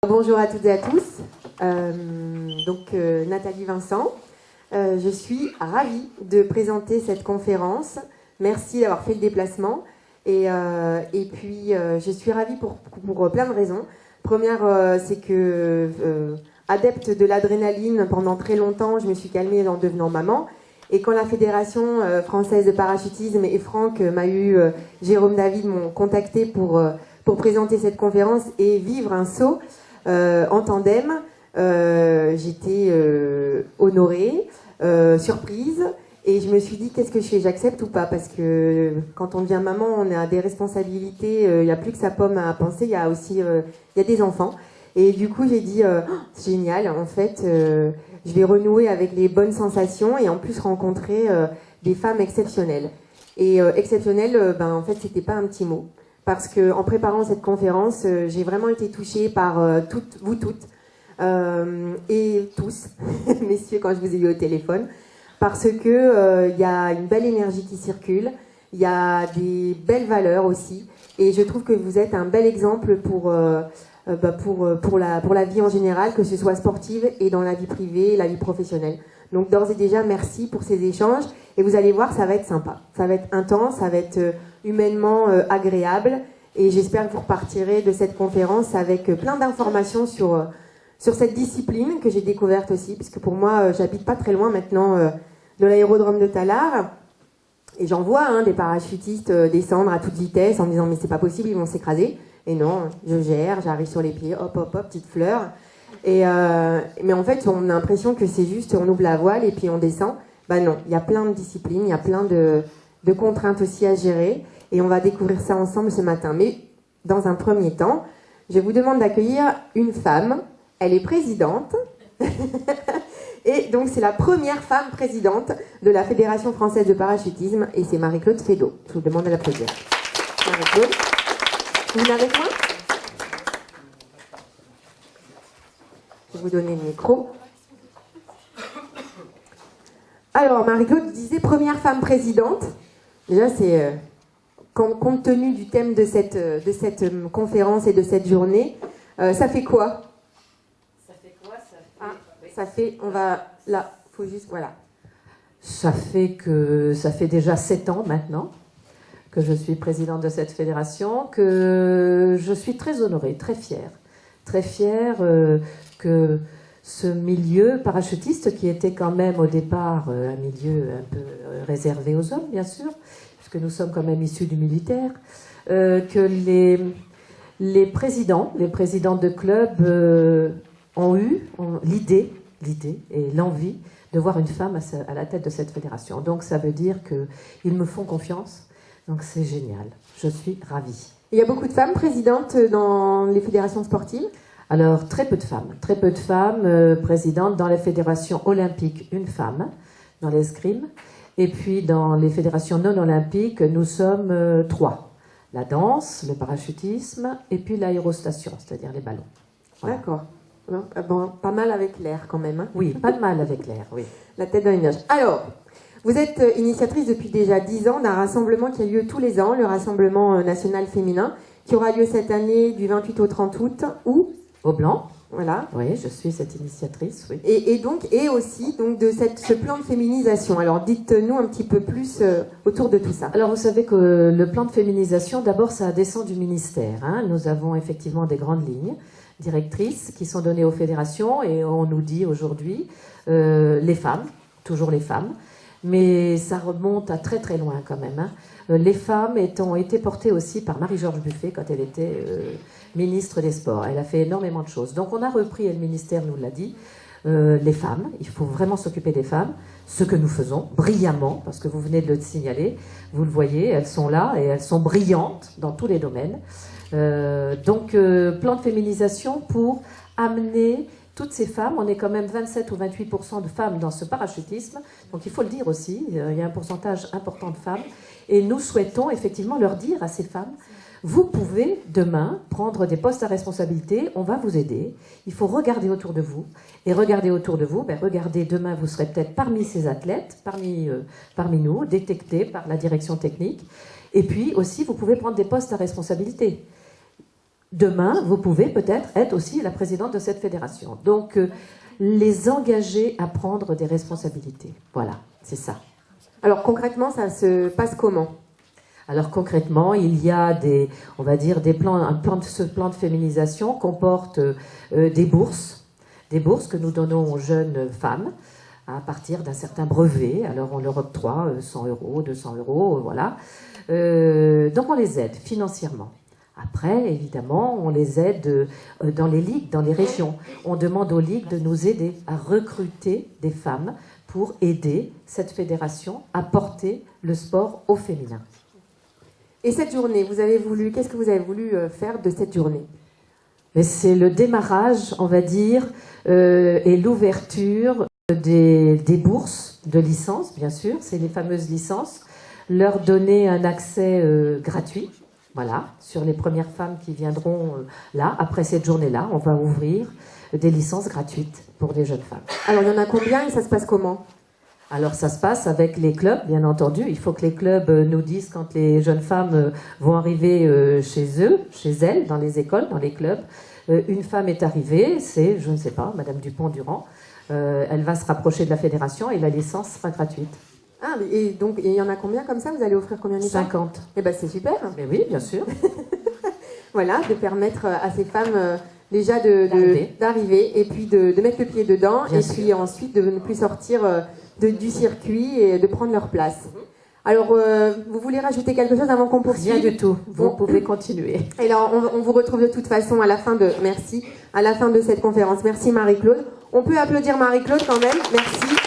Bonjour à toutes et à tous. Nathalie Vincent. Je suis ravie de présenter cette conférence. Merci d'avoir fait le déplacement. Et puis, je suis ravie pour plein de raisons. Première, c'est que, adepte de l'adrénaline, pendant très longtemps, je me suis calmée en devenant maman. Et quand la Fédération française de parachutisme et Franck Jérôme David m'ont contacté pour présenter cette conférence et vivre un saut en tandem, j'étais honorée, surprise, et je me suis dit qu'est-ce que je fais, j'accepte ou pas, parce que quand on devient maman, on a des responsabilités, il n'y a plus que sa pomme à penser, il y a aussi il y a des enfants, et du coup j'ai dit c'est génial, en fait je vais renouer avec les bonnes sensations et en plus rencontrer des femmes exceptionnelles. Et exceptionnelles, en fait c'était pas un petit mot. Parce que en préparant cette conférence, j'ai vraiment été touchée par vous toutes, et tous, messieurs, quand je vous ai eu au téléphone, parce que y a une belle énergie qui circule, il y a des belles valeurs aussi, et je trouve que vous êtes un bel exemple pour la vie en général, que ce soit sportive et dans la vie privée, la vie professionnelle. Donc d'ores et déjà, merci pour ces échanges, et vous allez voir, ça va être sympa, ça va être intense, ça va être humainement agréable, et j'espère que vous repartirez de cette conférence avec plein d'informations sur cette discipline que j'ai découverte aussi, puisque pour moi, j'habite pas très loin maintenant de l'aérodrome de Tallard, et j'en vois des parachutistes descendre à toute vitesse en me disant mais c'est pas possible, ils vont s'écraser. Et non, je gère, j'arrive sur les pieds, hop hop hop, petite fleur. Mais en fait, on a l'impression que c'est juste, on ouvre la voile et puis on descend. Non, il y a plein de disciplines, il y a plein de contraintes aussi à gérer. Et on va découvrir ça ensemble ce matin. Mais dans un premier temps, je vous demande d'accueillir une femme. Elle est présidente. Et donc, c'est la première femme présidente de la Fédération française de parachutisme. Et c'est Marie-Claude Fédot. Je vous demande de l'applaudir. Marie-Claude, vous venez avec moi ? Je vais vous donner le micro. Alors, Marie-Claude disait première femme présidente. Déjà, c'est compte tenu du thème de cette conférence et de cette journée, ça fait quoi ? Ça fait, on va là, faut juste, voilà. Ça fait déjà 7 ans maintenant que je suis présidente de cette fédération, que je suis très honorée, très fière que ce milieu parachutiste, qui était quand même au départ un milieu un peu réservé aux hommes, bien sûr, puisque nous sommes quand même issus du militaire, que les présidents de clubs ont eu l'idée et l'envie de voir une femme à la tête de cette fédération. Donc ça veut dire qu'ils me font confiance. Donc c'est génial. Je suis ravie. Il y a beaucoup de femmes présidentes dans les fédérations sportives ? Alors, très peu de femmes présidentes. Dans les fédérations olympiques, une femme, dans l'escrime. Et puis, dans les fédérations non olympiques, nous sommes 3. La danse, le parachutisme, et puis l'aérostation, c'est-à-dire les ballons. Voilà. D'accord. Bon, pas mal avec l'air quand même. Oui, pas de mal avec l'air, oui. La tête dans les nuages. Alors, vous êtes initiatrice depuis déjà 10 ans d'un rassemblement qui a lieu tous les ans, le Rassemblement national féminin, qui aura lieu cette année du 28 au 30 août, où Au Blanc. Voilà. Oui, je suis cette initiatrice, oui. Et aussi de ce plan de féminisation. Alors, dites-nous un petit peu plus autour de tout ça. Alors, vous savez que le plan de féminisation, d'abord, ça descend du ministère. Nous avons effectivement des grandes lignes directrices qui sont données aux fédérations, et on nous dit aujourd'hui les femmes, toujours les femmes, mais ça remonte à très très loin quand même. Les femmes ont été portées aussi par Marie-Georges Buffet quand elle était ministre des Sports. Elle a fait énormément de choses. Donc on a repris, et le ministère nous l'a dit, les femmes, il faut vraiment s'occuper des femmes, ce que nous faisons brillamment, parce que vous venez de le signaler, vous le voyez, elles sont là et elles sont brillantes dans tous les domaines. Donc plan de féminisation pour amener toutes ces femmes. On est quand même 27 ou 28% de femmes dans ce parachutisme, donc il faut le dire aussi, il y a un pourcentage important de femmes, et nous souhaitons effectivement leur dire à ces femmes: vous pouvez demain prendre des postes à responsabilité, on va vous aider, il faut regarder autour de vous, et regarder autour de vous, regardez, demain vous serez peut-être parmi ces athlètes, parmi nous, détectés par la direction technique, et puis aussi vous pouvez prendre des postes à responsabilité. demain, vous pouvez peut-être être aussi la présidente de cette fédération. Donc, les engager à prendre des responsabilités. Voilà, c'est ça. Alors concrètement, ça se passe comment? Alors concrètement, il y a on va dire ce plan de féminisation comporte des bourses que nous donnons aux jeunes femmes à partir d'un certain brevet. Alors on leur octroie 100 euros, 200 euros, voilà. Donc on les aide financièrement. Après, évidemment, on les aide dans les ligues, dans les régions. On demande aux ligues de nous aider à recruter des femmes pour aider cette fédération à porter le sport au féminin. Et cette journée, qu'est-ce que vous avez voulu faire de cette journée? Mais c'est le démarrage, on va dire, et l'ouverture des bourses de licence, bien sûr, c'est les fameuses licences, leur donner un accès gratuit. Voilà, sur les premières femmes qui viendront là, après cette journée-là, on va ouvrir des licences gratuites pour des jeunes femmes. Alors, il y en a combien et ça se passe comment? Alors, ça se passe avec les clubs, bien entendu. Il faut que les clubs nous disent quand les jeunes femmes vont arriver chez elles, dans les écoles, dans les clubs. Une femme est arrivée, c'est, je ne sais pas, Madame Dupont-Durand. Elle va se rapprocher de la fédération et la licence sera gratuite. Ah, et donc, il y en a combien comme ça? Vous allez offrir combien de licences? 50. Eh bien, c'est super. Mais oui, bien sûr. Voilà, de permettre à ces femmes déjà d'arriver et puis de mettre le pied dedans bien et sûr. Puis ensuite de ne plus sortir du circuit et de prendre leur place. Alors, vous voulez rajouter quelque chose avant qu'on poursuive? Rien du tout. Vous pouvez continuer. Et alors, on vous retrouve de toute façon à la fin de cette conférence. Merci Marie-Claude. On peut applaudir Marie-Claude quand même. Merci.